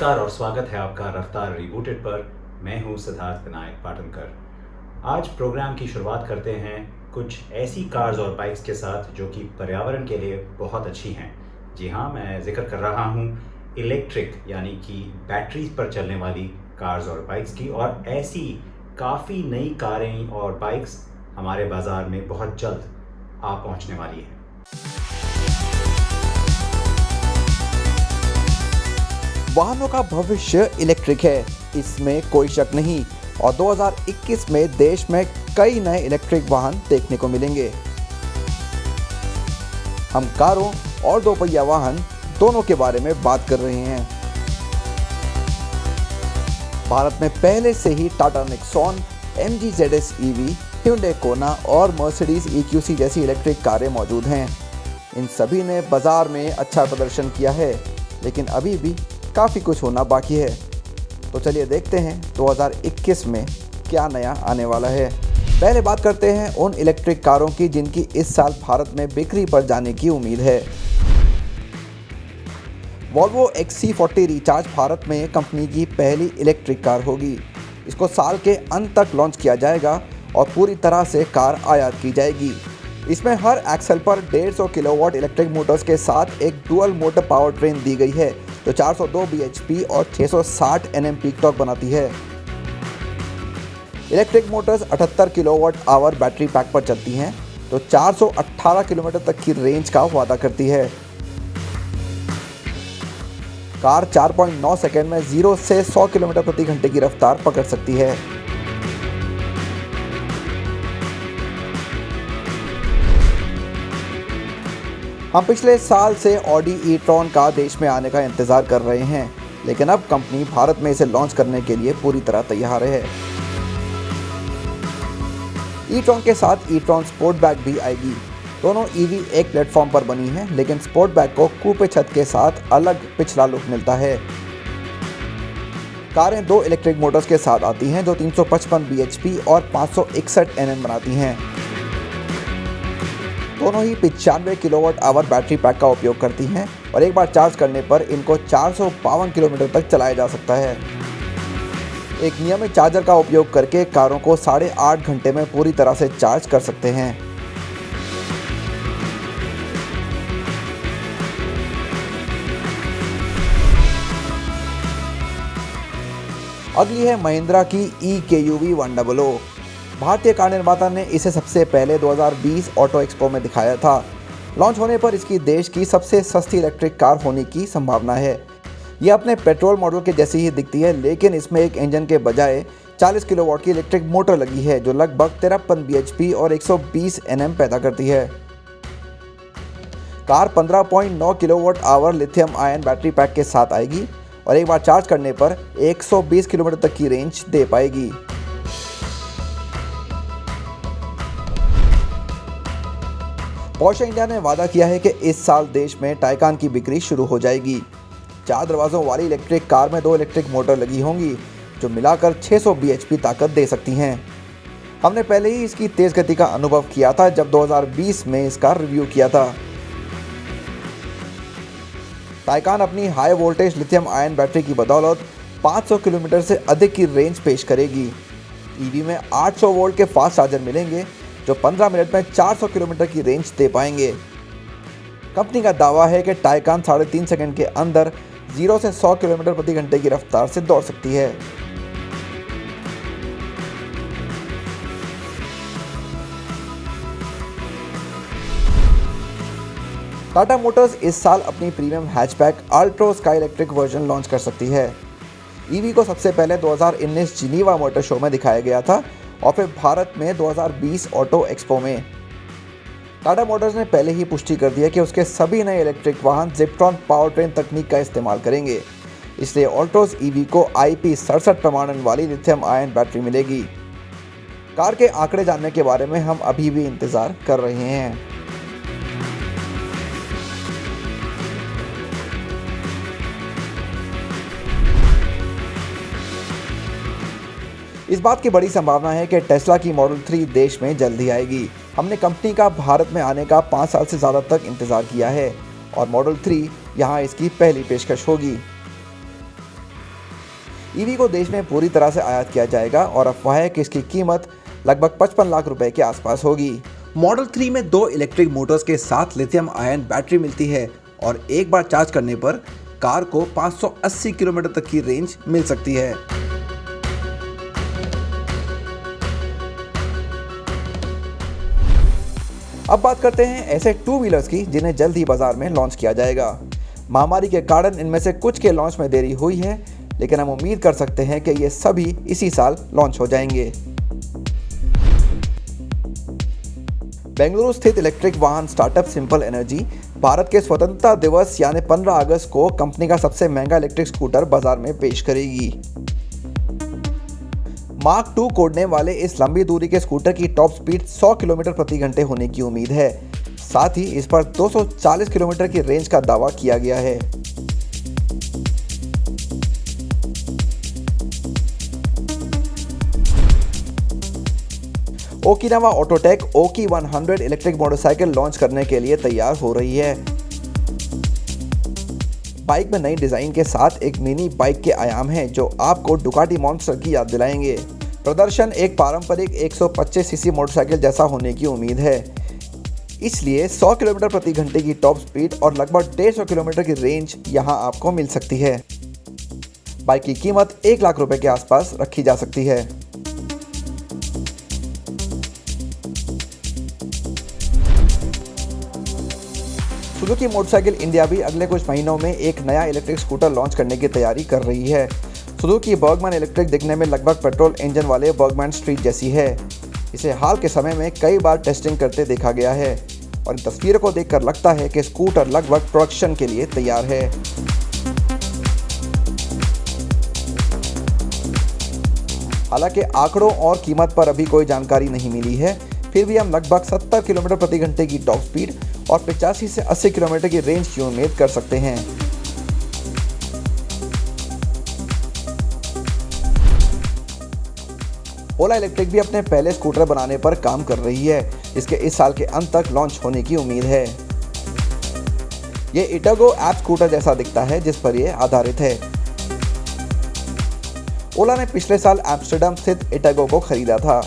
नमस्कार और स्वागत है आपका रफ्तार रिबूटेड पर। मैं हूं सिद्धार्थ विनायक पाटनकर। आज प्रोग्राम की शुरुआत करते हैं कुछ ऐसी कार्स और बाइक्स के साथ जो कि पर्यावरण के लिए बहुत अच्छी हैं। जी हाँ, मैं जिक्र कर रहा हूं इलेक्ट्रिक यानी कि बैटरीज पर चलने वाली कार्स और बाइक्स की। और ऐसी काफ़ी नई कारें और बाइक्स हमारे बाज़ार में बहुत जल्द आ पहुंचने वाली हैं। वाहनों का भविष्य इलेक्ट्रिक है, इसमें कोई शक नहीं। और 2021 में देश में कई नए इलेक्ट्रिक वाहन देखने को मिलेंगे। हम कारों और दोपहिया वाहन दोनों के बारे में बात कर रहे हैं। भारत में पहले से ही Tata Nexon, MG ZS EV, Hyundai Kona और Mercedes EQC जैसी इलेक्ट्रिक कारें मौजूद हैं। इन सभी ने बाजार में अच्छा प्रदर्शन किया है, लेकिन अभी भी काफ़ी कुछ होना बाकी है। तो चलिए देखते हैं 2021 में क्या नया आने वाला है। पहले बात करते हैं उन इलेक्ट्रिक कारों की जिनकी इस साल भारत में बिक्री पर जाने की उम्मीद है। Volvo XC40 रिचार्ज भारत में कंपनी की पहली इलेक्ट्रिक कार होगी। इसको साल के अंत तक लॉन्च किया जाएगा और पूरी तरह से कार आयात की जाएगी। इसमें हर एक्सल पर 150 किलोवाट इलेक्ट्रिक मोटर्स के साथ एक डुअल मोटर पावर ट्रेन दी गई है जो 402 bhp और 660 Nm पीक टॉर्क बनाती है। Electric Motors 78 kilowatt hour battery pack पर चलती हैं तो 418 किलोमीटर तक की रेंज का वादा करती है। कार 4.9 सेकंड में 0 से 100 किलोमीटर प्रति घंटे की रफ्तार पकड़ सकती है। हम पिछले साल से ऑडी ई-ट्रॉन का देश में आने का इंतज़ार कर रहे हैं, लेकिन अब कंपनी भारत में इसे लॉन्च करने के लिए पूरी तरह तैयार है। ई-ट्रॉन के साथ ई-ट्रॉन स्पोर्ट बैग भी आएगी। दोनों ईवी एक प्लेटफॉर्म पर बनी हैं, लेकिन स्पोर्ट बैग को कूपे छत के साथ अलग पिछला लुक मिलता है। कारें 2 इलेक्ट्रिक मोटर्स के साथ आती हैं जो 355 bhp और 561 Nm बनाती हैं। दोनों ही 95 किलोवाट आवर बैटरी पैक का उपयोग करती हैं और एक बार चार्ज करने पर इनको 452 किलोमीटर तक चलाया जा सकता है। एक नियमित चार्जर का उपयोग करके कारों को 8.5 घंटे में पूरी तरह से चार्ज कर सकते हैं। अगली है महिंद्रा की EKUV 100। भारतीय कार निर्माता ने इसे सबसे पहले 2020 ऑटो एक्सपो में दिखाया था। लॉन्च होने पर इसकी देश की सबसे सस्ती इलेक्ट्रिक कार होने की संभावना है। यह अपने पेट्रोल मॉडल के जैसी ही दिखती है, लेकिन इसमें एक इंजन के बजाय 40 किलोवाट की इलेक्ट्रिक मोटर लगी है जो लगभग 53 bhp और 120 Nm पैदा करती है। Car 15.9 kilowatt hour lithium ion battery pack के साथ आएगी और एक बार चार्ज करने पर 120 किलोमीटर तक की रेंज दे पाएगी। पोर्शे इंडिया ने वादा किया है कि इस साल देश में टाइकान की बिक्री शुरू हो जाएगी। 4 दरवाज़ों वाली इलेक्ट्रिक कार में 2 इलेक्ट्रिक मोटर लगी होंगी जो मिलाकर 600 bhp ताकत दे सकती हैं। हमने पहले ही इसकी तेज़ गति का अनुभव किया था जब 2020 में इसका रिव्यू किया था। टाइकान अपनी high voltage lithium ion battery की बदौलत 500 किलोमीटर से अधिक की रेंज पेश करेगी। ईवी में 800 वोल्ट के फास्ट चार्जर मिलेंगे जो 15 मिनट में 400 किलोमीटर की रेंज दे पाएंगे। कंपनी का दावा है कि टाइकान 3.5 सेकंड के अंदर 0 से 100 किलोमीटर प्रति घंटे की रफ्तार से दौड़ सकती है। टाटा मोटर्स इस साल अपनी premium hatchback अल्ट्रो sky electric version launch कर सकती है। ईवी को सबसे पहले 2019 जिनीवा मोटर शो में दिखाया गया था और फिर भारत में 2020 ऑटो एक्सपो में। टाटा मोटर्स ने पहले ही पुष्टि कर दिया कि उसके सभी नए इलेक्ट्रिक वाहन जिप्ट्रॉन पावर ट्रेन तकनीक का इस्तेमाल करेंगे, इसलिए ऑल्ट्रोज ईवी को IP67 प्रमाणन वाली लिथियम आयन बैटरी मिलेगी। कार के आंकड़े जानने के बारे में हम अभी भी इंतज़ार कर रहे हैं। इस बात की बड़ी संभावना है कि टेस्ला की मॉडल 3 देश में जल्दी आएगी। हमने कंपनी का भारत में आने का 5 साल से ज़्यादा तक इंतज़ार किया है और मॉडल 3 यहाँ इसकी पहली पेशकश होगी। ईवी को देश में पूरी तरह से आयात किया जाएगा और अफवाह है कि इसकी कीमत लगभग 55 लाख रुपए के आसपास होगी। मॉडल 3 में 2 इलेक्ट्रिक मोटर्स के साथ लिथियम आयन बैटरी मिलती है और एक बार चार्ज करने पर कार को 580 किलोमीटर तक की रेंज मिल सकती है। अब बात करते हैं ऐसे 2 व्हीलर्स की जिन्हें जल्द ही बाजार में लॉन्च किया जाएगा। महामारी के कारण इनमें से कुछ के लॉन्च में देरी हुई है, लेकिन हम उम्मीद कर सकते हैं कि ये सभी इसी साल लॉन्च हो जाएंगे। बेंगलुरु स्थित इलेक्ट्रिक वाहन स्टार्टअप सिंपल एनर्जी भारत के स्वतंत्रता दिवस यानी 15 अगस्त को कंपनी का सबसे महंगा इलेक्ट्रिक स्कूटर बाजार में पेश करेगी। मार्क 2 कोडने वाले इस लंबी दूरी के स्कूटर की टॉप स्पीड 100 किलोमीटर प्रति घंटे होने की उम्मीद है। साथ ही इस पर 240 किलोमीटर की रेंज का दावा किया गया है। ओकिनावा ऑटोटेक ओकी 100 इलेक्ट्रिक मोटरसाइकिल लॉन्च करने के लिए तैयार हो रही है। बाइक में नई डिजाइन के साथ एक मिनी बाइक के आयाम हैं जो आपको डुकाटी मॉन्स्टर की याद दिलाएंगे। प्रदर्शन एक पारंपरिक 125 सीसी मोटरसाइकिल जैसा होने की उम्मीद है, इसलिए 100 किलोमीटर प्रति घंटे की टॉप स्पीड और लगभग 150 किलोमीटर की रेंज यहां आपको मिल सकती है। बाइक की कीमत 1 लाख रुपए के आसपास रखी जा सकती है। सुजुकी मोटरसाइकिल इंडिया भी अगले कुछ महीनों में एक नया इलेक्ट्रिक स्कूटर लॉन्च करने की तैयारी कर रही है। सुजुकी बर्गमैन इलेक्ट्रिक दिखने में लगभग पेट्रोल इंजन वाले बर्गमैन स्ट्रीट जैसी है। इसे हाल के समय में कई बार टेस्टिंग करते देखा गया है और इन तस्वीरों को देखकर लगता है कि स्कूटर लगभग प्रोडक्शन के लिए तैयार है। हालांकि आंकड़ों और कीमत पर अभी कोई जानकारी नहीं मिली है, फिर भी हम लगभग 70 किलोमीटर प्रति घंटे की टॉप स्पीड और 85 से 80 किलोमीटर की रेंज की उम्मीद कर सकते हैं। ओला इलेक्ट्रिक भी अपने पहले स्कूटर बनाने पर काम कर रही है, जिसके इस साल के अंत तक लॉन्च होने की उम्मीद है। ये इटागो ऐप स्कूटर जैसा दिखता है जिस पर यह आधारित है। ओला ने पिछले साल एम्स्टर्डम स्थित इटागो को खरीदा था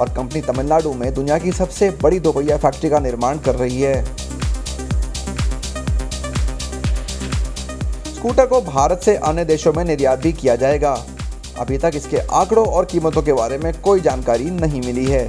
और कंपनी तमिलनाडु में दुनिया की सबसे बड़ी दोपहिया फैक्ट्री का निर्माण कर रही है। स्कूटर को भारत से अन्य देशों में निर्यात भी किया जाएगा। अभी तक इसके आंकड़ों और कीमतों के बारे में कोई जानकारी नहीं मिली है।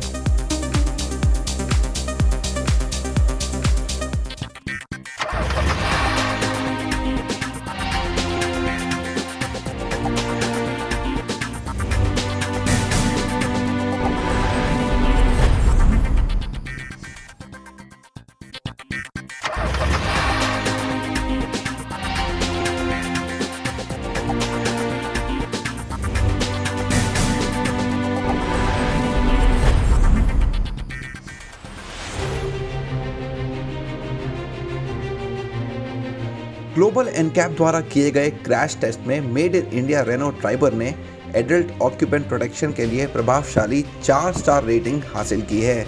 ग्लोबल एनकैप द्वारा किए गए क्रैश टेस्ट में made in India Renault Triber ने एडल्ट ऑक्यूपेंट प्रोटेक्शन के लिए प्रभावशाली 4 स्टार रेटिंग हासिल की है।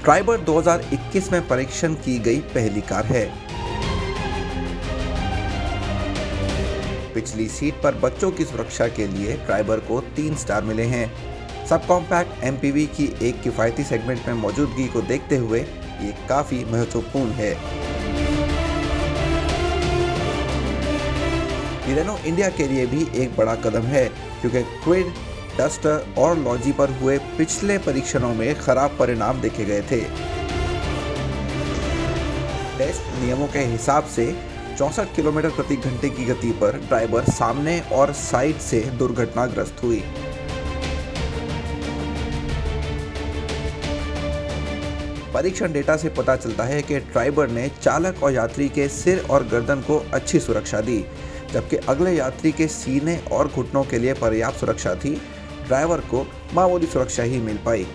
ट्राइबर 2021 में परीक्षण की गई पहली कार है। पिछली सीट पर बच्चों की सुरक्षा के लिए ट्राइबर को 3 स्टार मिले हैं। सब कॉम्पैक्ट एमपीवी की एक किफायती सेगमेंट में मौजूदगी को देखते हुए ये काफी महत्वपूर्ण है। रेनो इंडिया के लिए भी एक बड़ा कदम है क्योंकि क्विड, डस्टर और लॉजी पर हुए पिछले परीक्षणों में खराब परिणाम देखे गए थे। टेस्ट नियमों के हिसाब से 64 किलोमीटर प्रति घंटे की गति पर ड्राइवर सामने और साइड से दुर्घटनाग्रस्त हुई। परीक्षण डेटा से पता चलता है कि ड्राइवर ने चालक और यात्री के सिर और गर्दन को अच्छी सुरक्षा दी, जबकि अगले यात्री के सीने और घुटनों के लिए पर्याप्त सुरक्षा थी। ड्राइवर को मामूली सुरक्षा ही मिल पाई।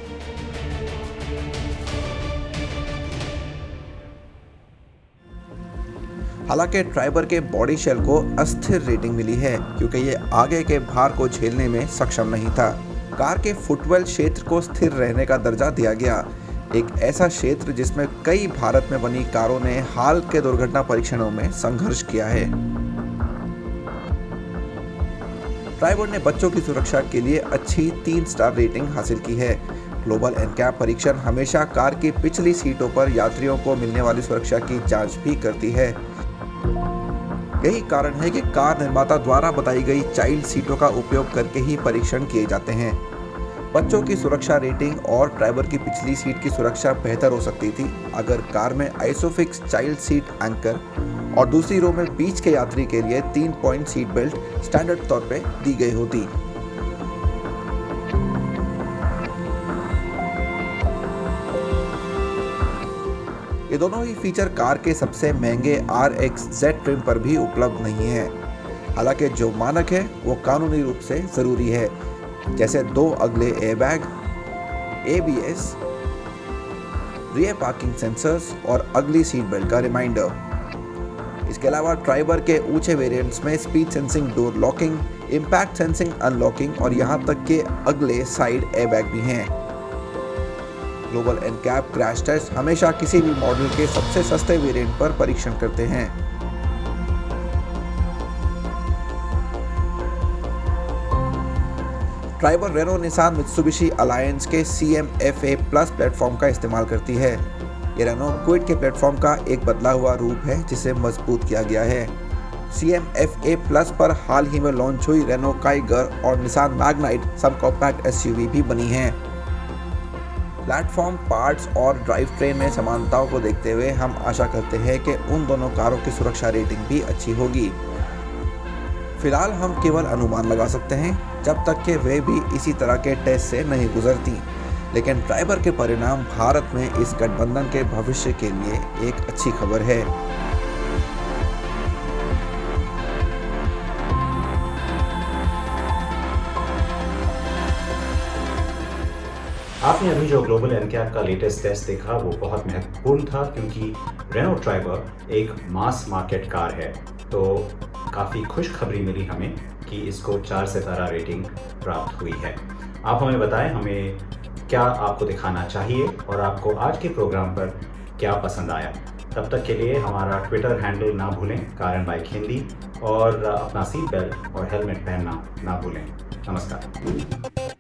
हालांकि ड्राइवर के बॉडी शेल को अस्थिर रेटिंग मिली है क्योंकि ये आगे के भार को झेलने में सक्षम नहीं था। कार के फुटवेल क्षेत्र को स्थिर रहने का दर्जा दिया गया, एक ऐसा क्षेत्र जिसमें कई भारत में बनी कारों ने हाल के दुर्घटना परीक्षणों में संघर्ष किया है। ड्राइवर ने बच्चों की सुरक्षा के लिए अच्छी 3 स्टार रेटिंग हासिल की है। ग्लोबल एनकैप परीक्षण हमेशा कार की पिछली सीटों पर यात्रियों को मिलने वाली सुरक्षा की जांच भी करती है। यही कारण है कि कार निर्माता द्वारा बताई गई चाइल्ड सीटों का उपयोग करके ही परीक्षण किए जाते हैं। बच्चों की सुरक्षा रेटिंग और ड्राइवर की पिछली सीट की सुरक्षा बेहतर हो सकती थी अगर कार में आइसोफिक्स चाइल्ड सीट एंकर और दूसरी रो में बीच के यात्री के लिए 3 पॉइंट सीट बेल्ट स्टैंडर्ड तौर पे दी गई होती। ये दोनों ही फीचर कार के सबसे महंगे RX Z ट्रिम पर भी उपलब्ध नहीं है। हालांकि जो मानक है वो कानूनी रूप से जरूरी है, जैसे 2 अगले airbag, ABS, rear parking sensors और अगली सीट बेल्ट का रिमाइंडर। इसके अलावा ड्राइवर के ऊंचे वेरिएंट्स में speed sensing door locking, impact sensing unlocking और यहाँ तक के अगले साइड एयरबैग भी हैं। ग्लोबल एनकैप क्रैश टेस्ट हमेशा किसी भी मॉडल के सबसे सस्ते वेरिएंट पर परीक्षण करते हैं। Driver Renault Nissan Mitsubishi alliance के CMF-A प्लस प्लेटफॉर्म का इस्तेमाल करती है। ये रेनो क्विड के प्लेटफॉर्म का एक बदला हुआ रूप है जिसे मजबूत किया गया है। CMF-A प्लस पर हाल ही में लॉन्च हुई रेनो काइगर और Nissan Magnite sub compact SUV भी बनी हैं। प्लेटफॉर्म, पार्ट्स और ड्राइव ट्रेन में समानताओं को देखते हुए हम आशा करते हैं कि उन दोनों कारों की सुरक्षा रेटिंग भी अच्छी होगी। फिलहाल हम केवल अनुमान लगा सकते हैं जब तक कि वे भी इसी तरह के टेस्ट से नहीं गुजरती, लेकिन ड्राइवर के परिणाम भारत में इस गठबंधन के भविष्य के लिए एक अच्छी खबर है। आपने अभी जो ग्लोबल एनकैप का लेटेस्ट टेस्ट देखा वो बहुत महत्वपूर्ण था, क्योंकि रेनो ड्राइवर एक मास मार्केट कार है। तो काफ़ी खुशखबरी मिली हमें कि इसको 4 सितारा रेटिंग प्राप्त हुई है। आप हमें बताएं हमें क्या आपको दिखाना चाहिए और आपको आज के प्रोग्राम पर क्या पसंद आया। तब तक के लिए हमारा ट्विटर हैंडल ना भूलें, कार एंड बाइक हिंदी, और अपना सीट बेल्ट और हेलमेट पहनना ना भूलें। नमस्कार।